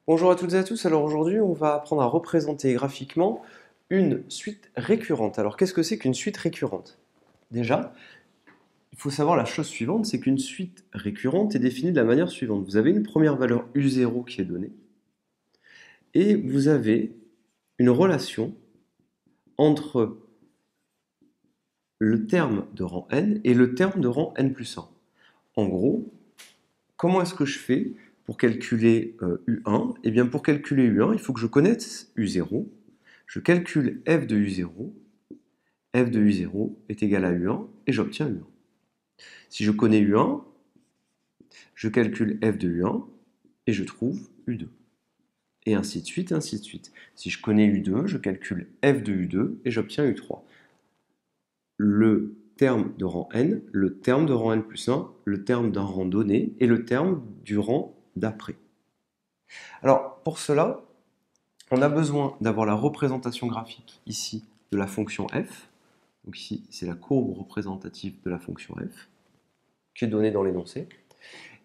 Bonjour à toutes et à tous, alors aujourd'hui on va apprendre à représenter graphiquement une suite récurrente. Alors qu'est-ce que c'est qu'une suite récurrente? Déjà, il faut savoir la chose suivante, c'est qu'une suite récurrente est définie de la manière suivante. Vous avez une première valeur U0 qui est donnée, et vous avez une relation entre le terme de rang n et le terme de rang n plus 1. En gros, comment est-ce que je fais pour calculer U1? Eh bien pour calculer U1, il faut que je connaisse U0. Je calcule f de U0. F de U0 est égal à U1 et j'obtiens U1. Si je connais U1, je calcule f de U1 et je trouve U2. Et ainsi de suite, ainsi de suite. Si je connais U2, je calcule f de U2 et j'obtiens U3. Le terme de rang n, le terme de rang n plus 1, le terme d'un rang donné et le terme du rang d'après. Alors, pour cela, on a besoin d'avoir la représentation graphique ici de la fonction f. Donc ici, c'est la courbe représentative de la fonction f, qui est donnée dans l'énoncé.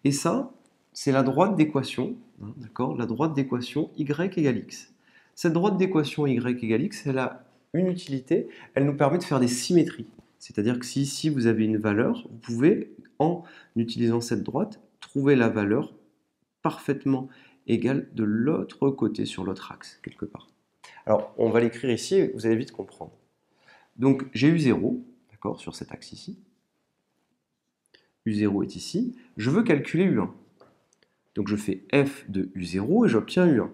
Et ça, c'est la droite d'équation, d'accord, la droite d'équation y égale x. Cette droite d'équation y égale x, elle a une utilité, elle nous permet de faire des symétries. C'est-à-dire que si ici vous avez une valeur, vous pouvez, en utilisant cette droite, trouver la valeur parfaitement égale de l'autre côté, sur l'autre axe, quelque part. Alors, on va l'écrire ici et vous allez vite comprendre. Donc, j'ai eu 0, d'accord, sur cet axe ici. U0 est ici. Je veux calculer U1. Donc, je fais f de U0 et j'obtiens U1.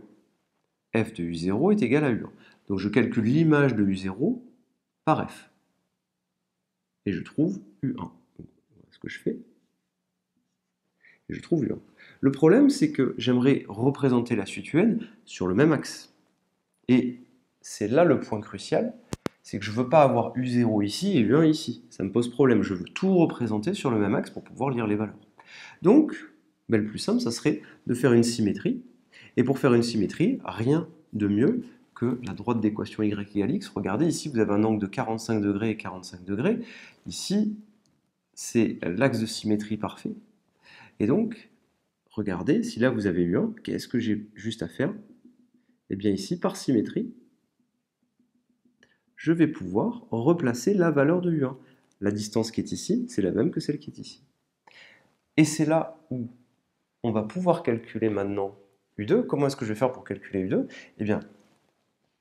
F de U0 est égal à U1. Donc, je calcule l'image de U0 par f. Et je trouve U1. Donc, voilà ce que je fais. Et je trouve U1. Le problème, c'est que j'aimerais représenter la suite UN sur le même axe. Et c'est là le point crucial, c'est que je ne veux pas avoir U0 ici et U1 ici. Ça me pose problème. Je veux tout représenter sur le même axe pour pouvoir lire les valeurs. Donc, le plus simple, ça serait de faire une symétrie. Et pour faire une symétrie, rien de mieux que la droite d'équation y égale x. Regardez, ici, vous avez un angle de 45 degrés et 45 degrés. Ici, c'est l'axe de symétrie parfait. Et donc, regardez, si là vous avez U1, qu'est-ce que j'ai juste à faire? Eh bien ici, par symétrie, je vais pouvoir replacer la valeur de U1. La distance qui est ici, c'est la même que celle qui est ici. Et c'est là où on va pouvoir calculer maintenant U2. Comment est-ce que je vais faire pour calculer U2? Eh bien,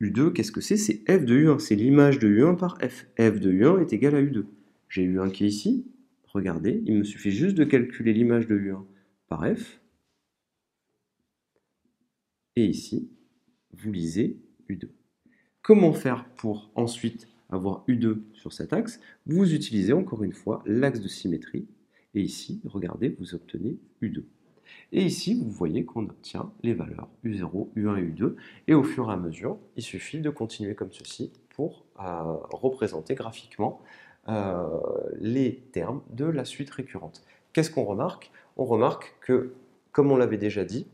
U2, qu'est-ce que c'est? C'est f de U1, c'est l'image de U1 par f. F de U1 est égal à U2. J'ai U1 qui est ici. Regardez, il me suffit juste de calculer l'image de U1 par f. Et ici, vous lisez U2. Comment faire pour ensuite avoir U2 sur cet axe? Vous utilisez encore une fois l'axe de symétrie. Et ici, regardez, vous obtenez U2. Et ici, vous voyez qu'on obtient les valeurs U0, U1 et U2. Et au fur et à mesure, il suffit de continuer comme ceci pour représenter graphiquement les termes de la suite récurrente. Qu'est-ce qu'on remarque? On remarque que, comme on l'avait déjà dit,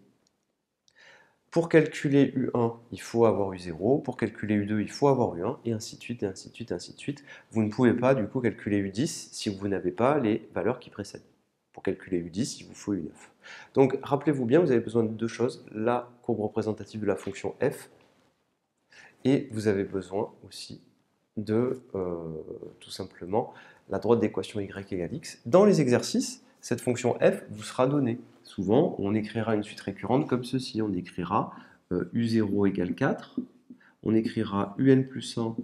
pour calculer U1, il faut avoir U0. Pour calculer U2, il faut avoir U1, et ainsi de suite, et ainsi de suite, et ainsi de suite. Vous ne pouvez pas, du coup, calculer U10 si vous n'avez pas les valeurs qui précèdent. Pour calculer U10, il vous faut U9. Donc, rappelez-vous bien, vous avez besoin de deux choses. La courbe représentative de la fonction f, et vous avez besoin aussi de, tout simplement, la droite d'équation y égale x. Dans les exercices, cette fonction f vous sera donnée. Souvent, on écrira une suite récurrente comme ceci. On écrira U0 égale 4, on écrira UN plus 1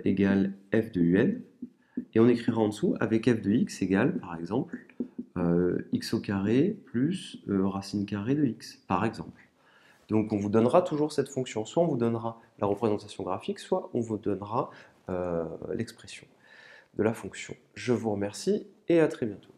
égale f de UN, et on écrira en dessous avec f de x égale, par exemple, x au carré plus racine carrée de x, par exemple. Donc on vous donnera toujours cette fonction. Soit on vous donnera la représentation graphique, soit on vous donnera l'expression de la fonction. Je vous remercie et à très bientôt.